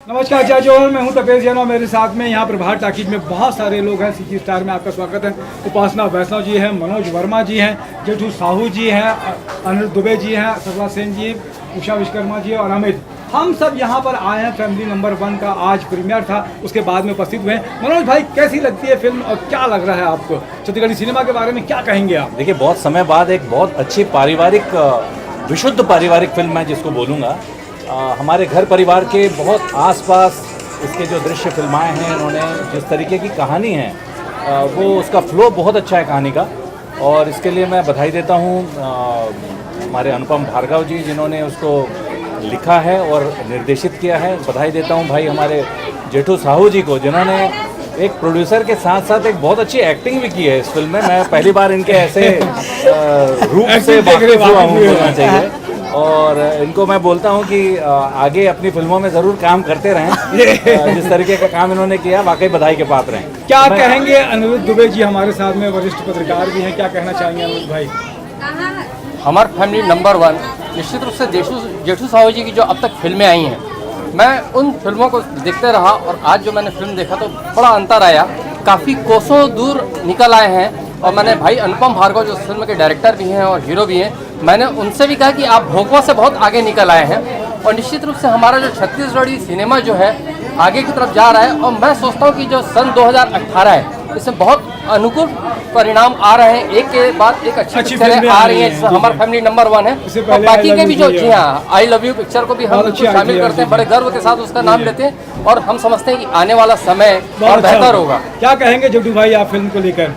नमस्कार जय जोहर, मैं हूं तपेश जैन और मेरे साथ में यहाँ प्रभात टाकीज में बहुत सारे लोग हैं। सिटी स्टार में आपका स्वागत है। उपासना वैष्णव जी हैं, मनोज वर्मा जी हैं, जेठू साहू जी हैं, अनिल दुबे जी हैं, सरला सेन जी, उषा विश्वकर्मा जी और अमित। हम सब यहाँ पर आए हैं। फैमिली नंबर 1 का आज प्रीमियर था, उसके बाद में उपस्थित हुए हैं। मनोज भाई, कैसी लगती है फिल्म और क्या लग रहा है आपको? छत्तीसगढ़ी सिनेमा के बारे में क्या कहेंगे आप? देखिए, बहुत समय बाद एक बहुत अच्छी पारिवारिक विशुद्ध पारिवारिक फिल्म है जिसको बोलूँगा। हमारे घर परिवार के बहुत आसपास इसके जो दृश्य फिल्माए हैं इन्होंने, जिस तरीके की कहानी है वो उसका फ्लो बहुत अच्छा है कहानी का, और इसके लिए मैं बधाई देता हूँ हमारे अनुपम भार्गव जी जिन्होंने उसको लिखा है और निर्देशित किया है। बधाई देता हूँ भाई हमारे जेठू साहू जी को, जिन्होंने एक प्रोड्यूसर के साथ साथ एक बहुत अच्छी एक्टिंग भी की है इस फिल्म में। मैं पहली बार इनके ऐसे रूप से वाकिफ हुआ हूँ बोलना चाहिए, और इनको मैं बोलता हूँ कि आगे अपनी फिल्मों में ज़रूर काम करते रहें। जिस तरीके का काम इन्होंने किया, वाकई बधाई के पात्र हैं। क्या कहेंगे? अनिरुद्ध दुबे जी हमारे साथ में वरिष्ठ पत्रकार भी हैं, क्या कहना चाहेंगे अनिरुद्ध भाई? हमार फैमिली नंबर 1 निश्चित रूप से जेठू साहू जी की जो अब तक फिल्में आई हैं, मैं उन फिल्मों को देखते रहा, और आज जो मैंने फिल्म देखा तो बड़ा अंतर आया। काफ़ी कोसों दूर निकल आए हैं। और मैंने भाई अनुपम भार्गव जो फिल्म के डायरेक्टर भी हैं और हीरो भी हैं, मैंने उनसे भी कहा कि आप भोंकवा से बहुत आगे निकल आए हैं, और निश्चित रूप से हमारा जो छत्तीसगढ़ी सिनेमा जो है आगे की तरफ जा रहा है। और मैं सोचता हूँ कि जो सन 2018 है, इसमें बहुत अनुकूल परिणाम आ रहे हैं। एक के बाद एक अच्छी पिक्चरें आ रही हैं। हमारा फैमिली नंबर 1 है, और बाकी के भी जो, जी हाँ, आई लव यू पिक्चर को भी हम शामिल करते हैं, बड़े गर्व के साथ उसका नाम लेते हैं, और हम समझते हैं कि आने वाला समय और बेहतर होगा। क्या कहेंगे जेठू भाई आप फिल्म को लेकर?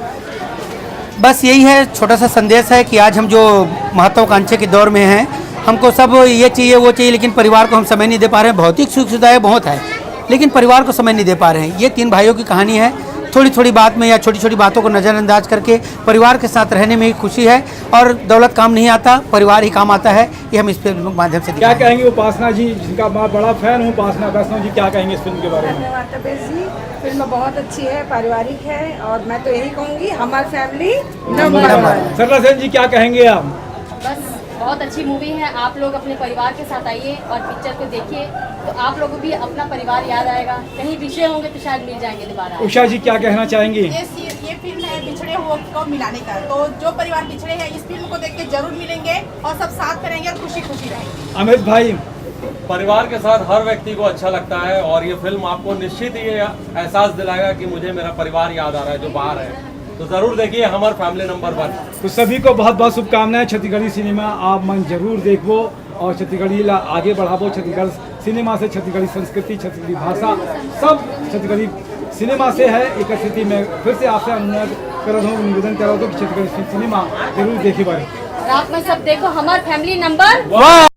बस यही है, छोटा सा संदेश है कि आज हम जो महत्वाकांक्षा के दौर में हैं, हमको सब ये चाहिए वो चाहिए, लेकिन परिवार को हम समय नहीं दे पा रहे हैं। भौतिक सुख सुविधाएं बहुत है, लेकिन परिवार को समय नहीं दे पा रहे हैं। ये 3 भाइयों की कहानी है। थोड़ी थोड़ी बात में या छोटी छोटी बातों को नज़रअंदाज करके परिवार के साथ रहने में ही खुशी है, और दौलत काम नहीं आता, परिवार ही काम आता है। ये हम इस फिल्म के माध्यम से क्या कहेंगे उपासना जी, जिनका मैं बड़ा फैन हूँ, उपासना वैष्णव जी, क्या कहेंगे इस फिल्म के बारे में? धन्यवाद तपेश जी, फिल्म बहुत अच्छी है, पारिवारिक है, और मैं तो यही कहूँगी हमारी फैमिली नंबर 1। सरला सेन जी, क्या कहेंगे आप? बस बहुत अच्छी मूवी है। आप लोग अपने परिवार के साथ आइए और पिक्चर को देखिए, तो आप लोगों को भी अपना परिवार याद आएगा। कहीं विषय होंगे तो शायद मिल जाएंगे दोबारा। उषा जी, क्या कहना चाहेंगी? ये फिल्म है बिछड़े हुओं को मिलाने का, तो जो परिवार पिछड़े हैं इस फिल्म को देख के जरूर मिलेंगे और सब साथ में रहेंगे और खुशी खुशी रहेंगे। अमित भाई, परिवार के साथ हर व्यक्ति को अच्छा लगता है, और ये फिल्म आपको निश्चित ही ये एहसास दिलाएगा कि मुझे मेरा परिवार याद आ रहा है जो बाहर है। तो जरूर देखिए हमार फैमिली नंबर 1। तो सभी को बहुत बहुत शुभकामनाएं। छत्तीसगढ़ी सिनेमा आप मन जरूर देखो और छत्तीसगढ़ी आगे बढ़ावो। छत्तीसगढ़ सिनेमा से छत्तीसगढ़ी संस्कृति, छत्तीसगढ़ी भाषा सब छत्तीसगढ़ी सिनेमा से है। एक स्थिति में फिर से आपसे अनुरोध करता हूँ, निवेदन कर रहा हूँ कि छत्तीसगढ़ी सिनेमा जरूर देखी बारे। रात में सब देखो हमार फैमिली नंबर 1।